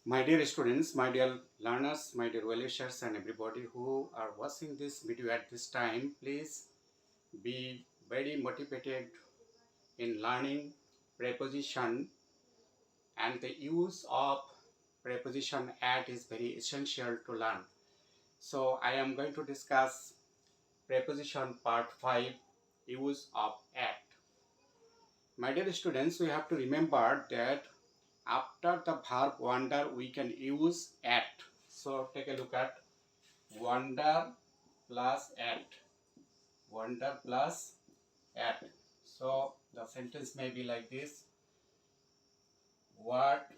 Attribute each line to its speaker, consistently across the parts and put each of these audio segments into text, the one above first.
Speaker 1: My dear students, my dear learners, my dear well-wishers and everybody who are watching this video at this time, please be very motivated in learning preposition, and the use of preposition at is very essential to learn. So I am going to discuss preposition part 5, use of at. My dear students, we have to remember that after the verb wander we can use at. So take a look at wander plus at. Wander plus at. So the sentence may be like this: what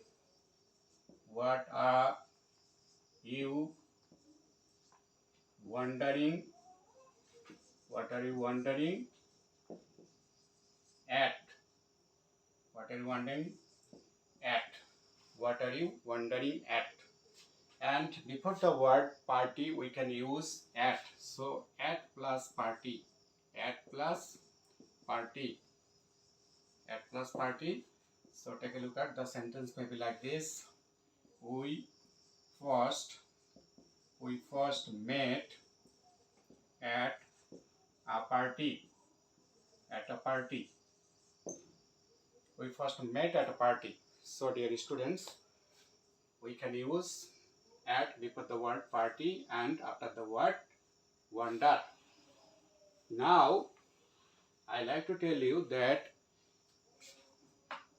Speaker 1: are you wondering? What are you wondering at? What are you wondering at? What are you wondering at? And before the word party we can use at. So at plus party. At plus party. At plus party. So take a look at the sentence may be like this: we first met at a party. At a party. We first met at a party. So dear students, we can use at before the word party and after the word wonder. Now I like to tell you that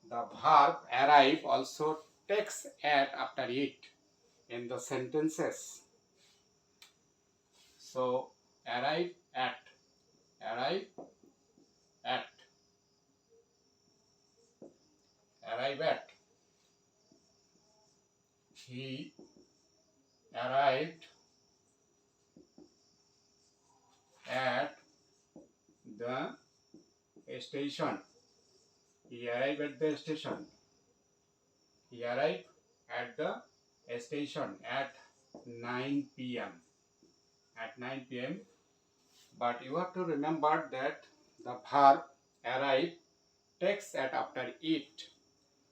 Speaker 1: the verb arrive also takes at after it in the sentences. So arrive at, arrive at, arrive at. He arrived at the station. He arrived at the station. He arrived at the station at 9 p.m. At 9 p.m. But you have to remember that the verb arrive takes at after it.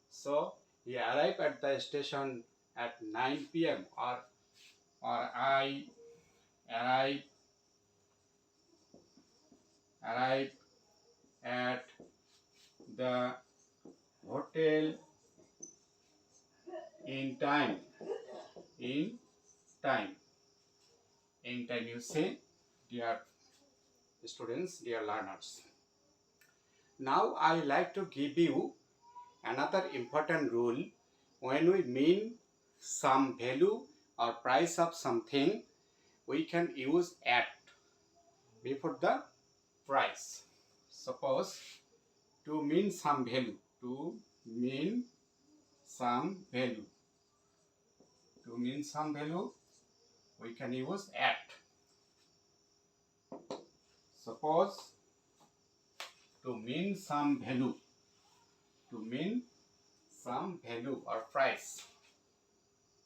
Speaker 1: So he arrived at the station at 9 p.m. or I arrive at the hotel in time. In time. In time you say, dear students, dear learners. Now I like to give you another important rule. When we mean some value or price of something, we can use at before the price. Suppose to mean some value, to mean some value, to mean some value, we can use at. Suppose to mean some value, to mean some value or price,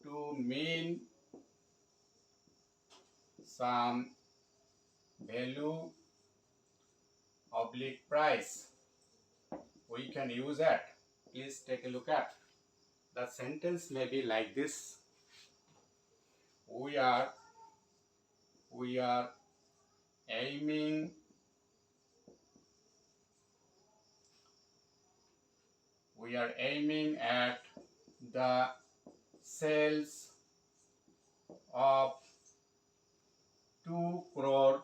Speaker 1: to mean some value oblique price, we can use at. Please take a look at. The sentence may be like this: we are aiming at the sales of 2 crores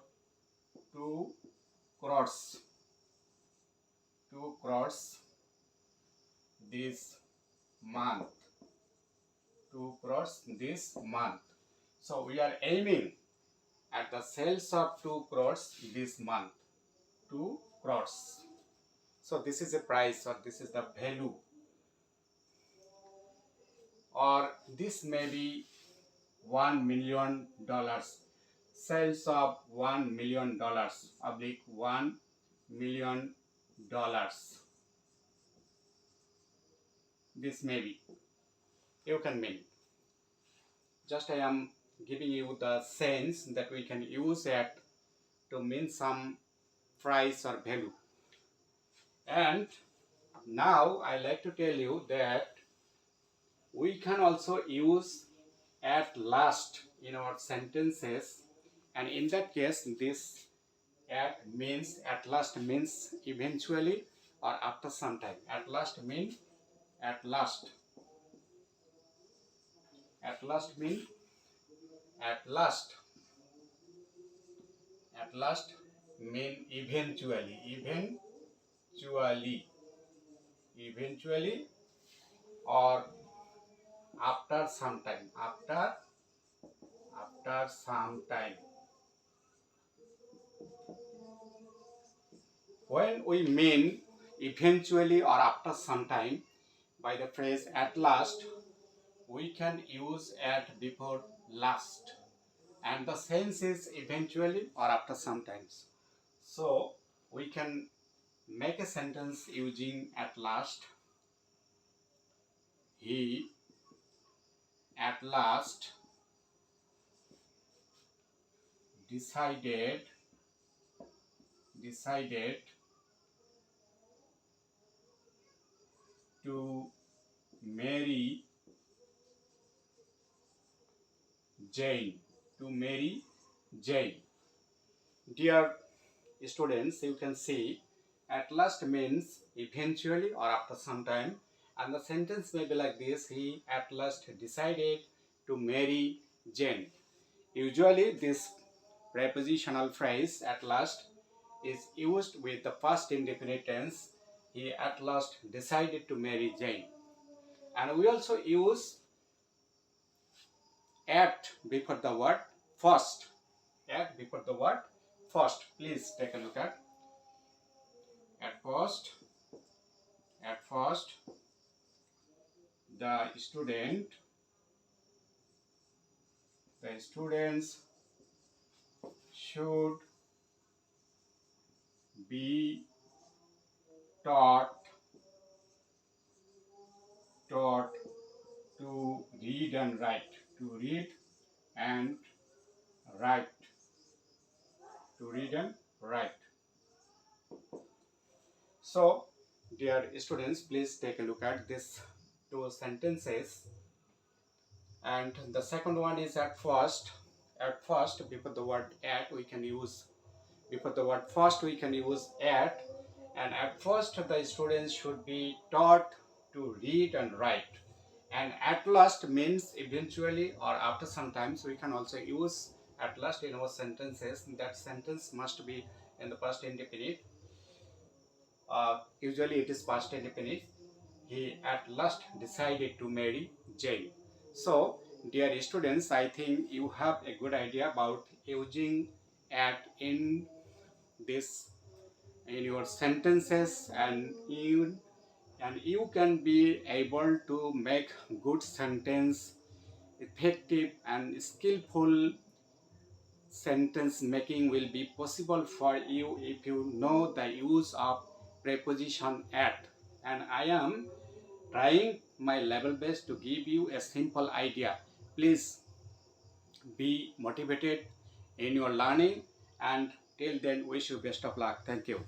Speaker 1: this month. 2 crores this month. So we are aiming at the sales of 2 crores this month. 2 crores. So this is a price, or this is the value, or this may be $1 million. Sales of $1 million oblique $1 million. This may be. You can mean. Just I am giving you the sense that we can use it to mean some price or value. And now I like to tell you that We can also use at last in our sentences, and in that case this at last means eventually or after some time. At last mean at last. At last mean at last. At last mean eventually. Eventually or after some time. After some time. When we mean eventually or after some time by the phrase at last, we can use at before last, and the sense is eventually or after sometimes. So we can make a sentence using at last. He at last decided to marry Jane. To marry Jane. Dear students, you can see at last means eventually or after some time, and the sentence may be like this: he at last decided to marry Jane. Usually this prepositional phrase at last is used with the past indefinite tense. He at last decided to marry Jane. And we also use at before the word first. At before the word first. Please take a look at first. At first, the students should be taught to read and write. To read and write. To read and write. So, dear students, please take a look at these two sentences. And the second one is at first. At first, before the word at, we can use before the word first we can use at, and at first the students should be taught to read and write. And at last means eventually or after sometimes. We can also use at last in our sentences. That sentence must be in the past indefinite. Usually it is past indefinite. He at last decided to marry Jane. So, dear students, I think you have a good idea about using at in this in your sentences, and you can be able to make good sentence. Effective and skillful sentence making will be possible for you if you know the use of preposition at. And I am trying my level best to give you a simple idea. Please be motivated in your learning, and till then wish you best of luck. Thank you.